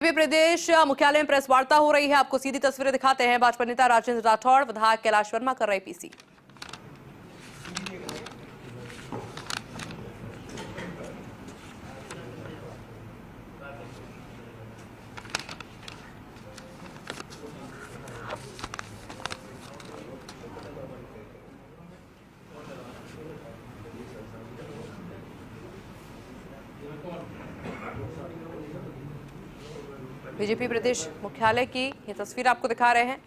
प्रदेश मुख्यालय में प्रेस वार्ता हो रही है। आपको सीधी तस्वीरें दिखाते हैं। भाजपा नेता राजेंद्र राठौड़, विधायक कैलाश वर्मा कर रहे पीसी। बीजेपी प्रदेश मुख्यालय की ये तस्वीर आपको दिखा रहे हैं।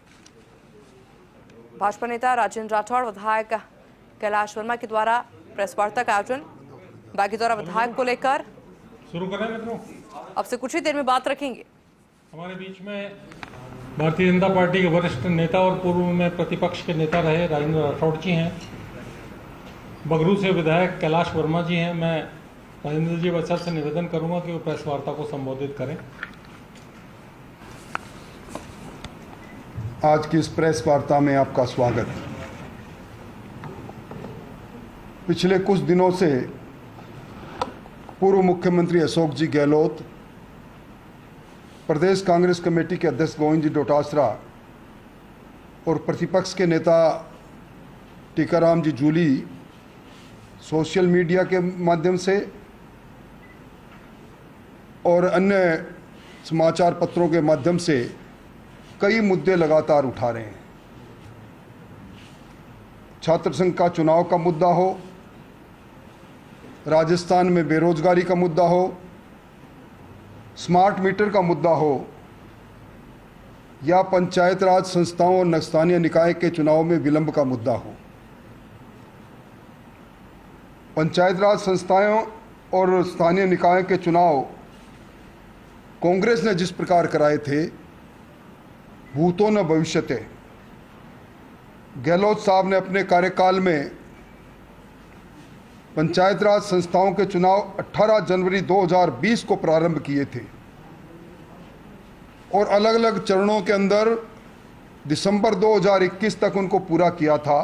भाजपा नेता राजेंद्र राठौड़, विधायक कैलाश वर्मा के द्वारा प्रेस वार्ता का आयोजन बागीदौरा विधायक को लेकर शुरू करें मित्रों। अब से कुछ ही देर में बात रखेंगे। हमारे बीच में भारतीय जनता पार्टी के वरिष्ठ नेता और पूर्व में प्रतिपक्ष के नेता रहे राजेंद्र राठौड़ जी हैं। बगरू से विधायक कैलाश वर्मा जी हैं। मैं राजेंद्र जी बच्चा से निवेदन करूंगा कि वो प्रेस वार्ता को संबोधित करें। आज की इस प्रेस वार्ता में आपका स्वागत। पिछले कुछ दिनों से पूर्व मुख्यमंत्री अशोक जी गहलोत, प्रदेश कांग्रेस कमेटी के अध्यक्ष गोविंद जी डोटासरा और प्रतिपक्ष के नेता टीकाराम जी जूली सोशल मीडिया के माध्यम से और अन्य समाचार पत्रों के माध्यम से कई मुद्दे लगातार उठा रहे हैं। छात्र संघ का चुनाव का मुद्दा हो, राजस्थान में बेरोजगारी का मुद्दा हो, स्मार्ट मीटर का मुद्दा हो या पंचायत राज संस्थाओं और स्थानीय निकाय के चुनाव में विलंब का मुद्दा हो। पंचायत राज संस्थाओं और स्थानीय निकाय के चुनाव कांग्रेस ने जिस प्रकार कराए थे, भूतो न भविष्यते, गहलोत साहब ने अपने कार्यकाल में पंचायत राज संस्थाओं के चुनाव 18 जनवरी 2020 को प्रारंभ किए थे और अलग अलग चरणों के अंदर दिसंबर 2021 तक उनको पूरा किया था।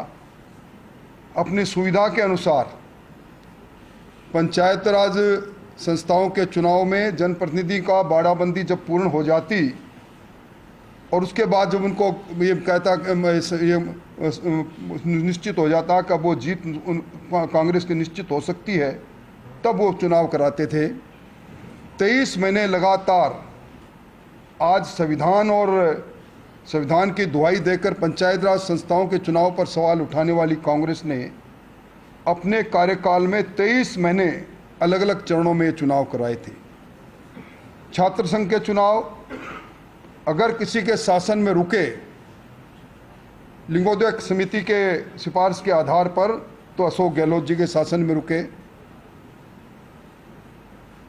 अपनी सुविधा के अनुसार पंचायत राज संस्थाओं के चुनाव में जनप्रतिनिधि का बाड़ाबंदी जब पूर्ण हो जाती और उसके बाद जब उनको ये कहता ये निश्चित हो जाता कि अब वो जीत कांग्रेस की निश्चित हो सकती है, तब वो चुनाव कराते थे। 23 महीने लगातार आज संविधान और संविधान की दुहाई देकर पंचायत राज संस्थाओं के चुनाव पर सवाल उठाने वाली कांग्रेस ने अपने कार्यकाल में 23 महीने अलग अलग चरणों में चुनाव कराए थे। छात्र संघ के चुनाव अगर किसी के शासन में रुके लिंगोदय समिति के सिफारिश के आधार पर, तो अशोक गहलोत जी के शासन में रुके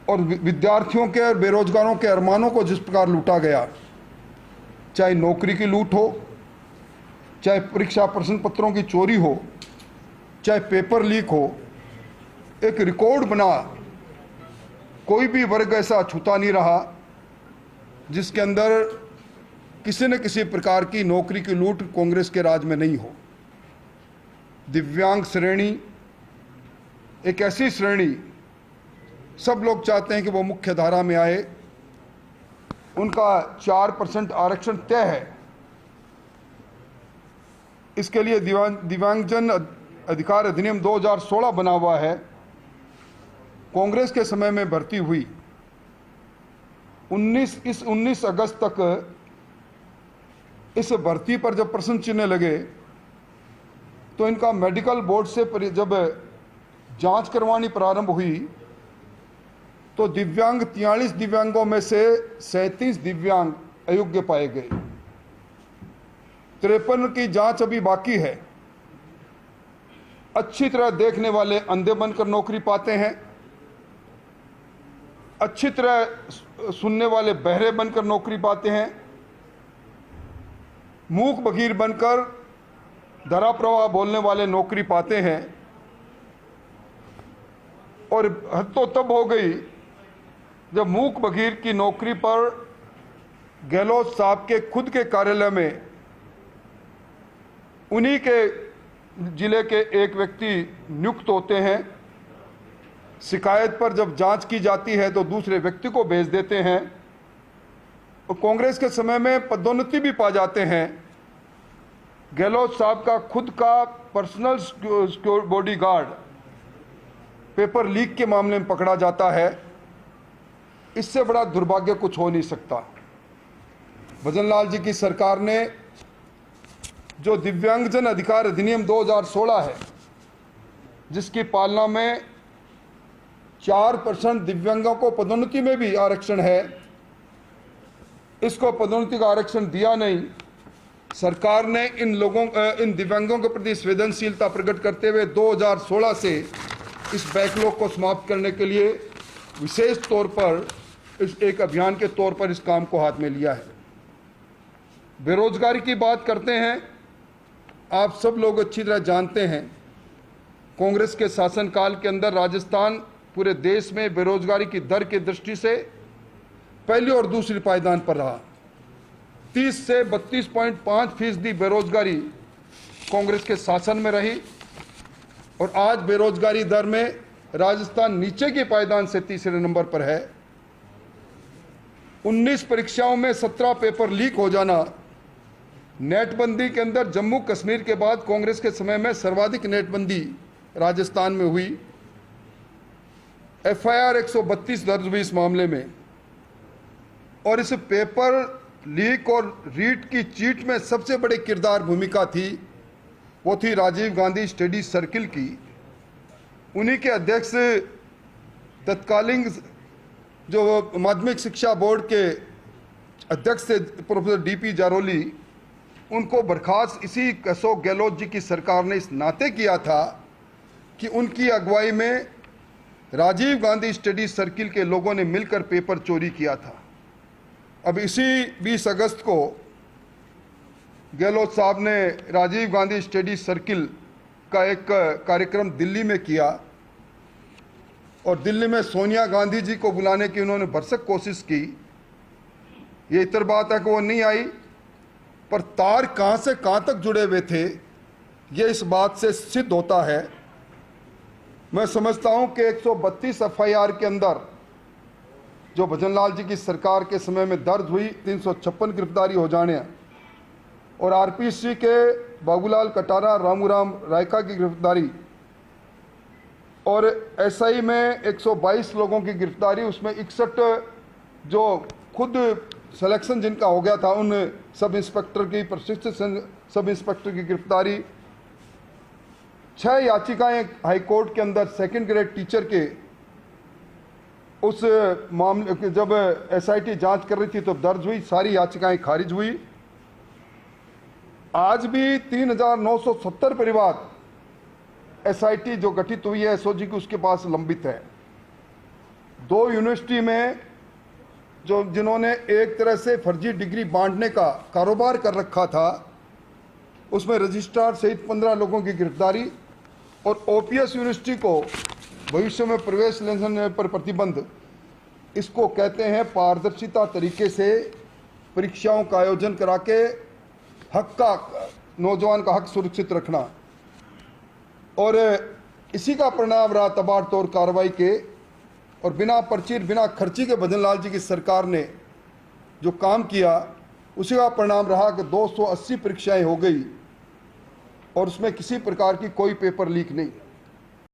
और विद्यार्थियों के और बेरोजगारों के अरमानों को जिस प्रकार लूटा गया, चाहे नौकरी की लूट हो, चाहे परीक्षा प्रश्न पत्रों की चोरी हो, चाहे पेपर लीक हो, एक रिकॉर्ड बना। कोई भी वर्ग ऐसा छूता नहीं रहा जिसके अंदर किसी न किसी प्रकार की नौकरी की लूट कांग्रेस के राज में नहीं हो। दिव्यांग श्रेणी एक ऐसी श्रेणी, सब लोग चाहते हैं कि वो मुख्य धारा में आए। उनका 4% आरक्षण तय है। इसके लिए दिव्यांगजन अधिकार अधिनियम 2016 बना हुआ है। कांग्रेस के समय में भर्ती हुई। 19 अगस्त तक इस भर्ती पर जब प्रश्न चिन्ह लगे तो इनका मेडिकल बोर्ड से जब जांच करवानी प्रारंभ हुई तो 43 दिव्यांगों में से 37 दिव्यांग अयोग्य पाए गए। 53 की जांच अभी बाकी है। अच्छी तरह देखने वाले अंधे बनकर नौकरी पाते हैं, अच्छी तरह सुनने वाले बहरे बनकर नौकरी पाते हैं, मूक बधिर बनकर धरा प्रवाह बोलने वाले नौकरी पाते हैं। और हद तो तब हो गई जब मूक बधिर की नौकरी पर गहलोत साहब के खुद के कार्यालय में उन्हीं के जिले के एक व्यक्ति नियुक्त होते हैं। शिकायत पर जब जांच की जाती है तो दूसरे व्यक्ति को भेज देते हैं कांग्रेस के समय में पदोन्नति भी पा जाते हैं। गहलोत साहब का खुद का पर्सनल बॉडीगार्ड पेपर लीक के मामले में पकड़ा जाता है। इससे बड़ा दुर्भाग्य कुछ हो नहीं सकता। भजनलाल जी की सरकार ने जो दिव्यांगजन अधिकार अधिनियम 2016 है, जिसकी पालना में 4% दिव्यांगों को पदोन्नति में भी आरक्षण है, इसको पदोन्नति का आरक्षण दिया नहीं। सरकार ने इन दिव्यांगों के प्रति संवेदनशीलता प्रकट करते हुए 2016 से इस बैकलॉग को समाप्त करने के लिए विशेष तौर पर इस एक अभियान के तौर पर इस काम को हाथ में लिया है। बेरोजगारी की बात करते हैं। आप सब लोग अच्छी तरह जानते हैं, कांग्रेस के शासनकाल के अंदर राजस्थान पूरे देश में बेरोजगारी की दर की दृष्टि से पहली और दूसरी पायदान पर रहा। 30 से 32.5% बेरोजगारी कांग्रेस के शासन में रही और आज बेरोजगारी दर में राजस्थान नीचे की पायदान से तीसरे नंबर पर है। 19 परीक्षाओं में 17 पेपर लीक हो जाना, नेटबंदी के अंदर जम्मू कश्मीर के बाद कांग्रेस के समय में सर्वाधिक नेटबंदी राजस्थान में हुई। FIR 132 दर्ज हुई इस मामले में। और इस पेपर लीक और रीट की चीट में सबसे बड़ी किरदार भूमिका थी, वो थी राजीव गांधी स्टडी सर्किल की। उन्हीं के अध्यक्ष तत्कालीन जो माध्यमिक शिक्षा बोर्ड के अध्यक्ष थे प्रोफेसर DP जारोली, उनको बर्खास्त इसी अशोक गहलोत जी की सरकार ने इस नाते किया था कि उनकी अगुवाई में राजीव गांधी स्टडी सर्किल के लोगों ने मिलकर पेपर चोरी किया था। अब इसी 20 अगस्त को गहलोत साहब ने राजीव गांधी स्टडी सर्किल का एक कार्यक्रम दिल्ली में किया और दिल्ली में सोनिया गांधी जी को बुलाने की उन्होंने भरसक कोशिश की। ये इतर बात है कि वो नहीं आई, पर तार कहां से कहां तक जुड़े हुए थे ये इस बात से सिद्ध होता है। मैं समझता हूं कि 132 FIR के अंदर जो भजनलाल जी की सरकार के समय में दर्ज हुई 356 गिरफ्तारी हो जाने और RPC के बाबूलाल कटारा, रामूराम रायका की गिरफ्तारी और SI में 122 लोगों की गिरफ्तारी, उसमें 61 जो खुद सिलेक्शन जिनका हो गया था उन सब इंस्पेक्टर की, प्रशिक्षित सब इंस्पेक्टर की गिरफ्तारी। 6 याचिकाएं हाईकोर्ट के अंदर सेकंड ग्रेड टीचर के उस मामले जब SIT जांच कर रही थी तो दर्ज हुई, सारी याचिकाएं खारिज हुई। आज भी 3970 परिवार SIT जो गठित हुई है SOG की, उसके पास लंबित है। 2 यूनिवर्सिटी में जो जिन्होंने एक तरह से फर्जी डिग्री बांटने का कारोबार कर रखा था, उसमें रजिस्ट्रार सहित 15 लोगों की गिरफ्तारी और OPS यूनिवर्सिटी को भविष्य में प्रवेश लेने पर प्रतिबंध। इसको कहते हैं पारदर्शिता तरीके से परीक्षाओं का आयोजन करा के हक का, नौजवान का हक सुरक्षित रखना। और इसी का परिणाम रहा तबाड़तोड़ कार्रवाई के और बिना पर्ची बिना खर्ची के भजनलाल जी की सरकार ने जो काम किया उसी का परिणाम रहा कि 280 परीक्षाएं हो गई और उसमें किसी प्रकार की कोई पेपर लीक नहीं।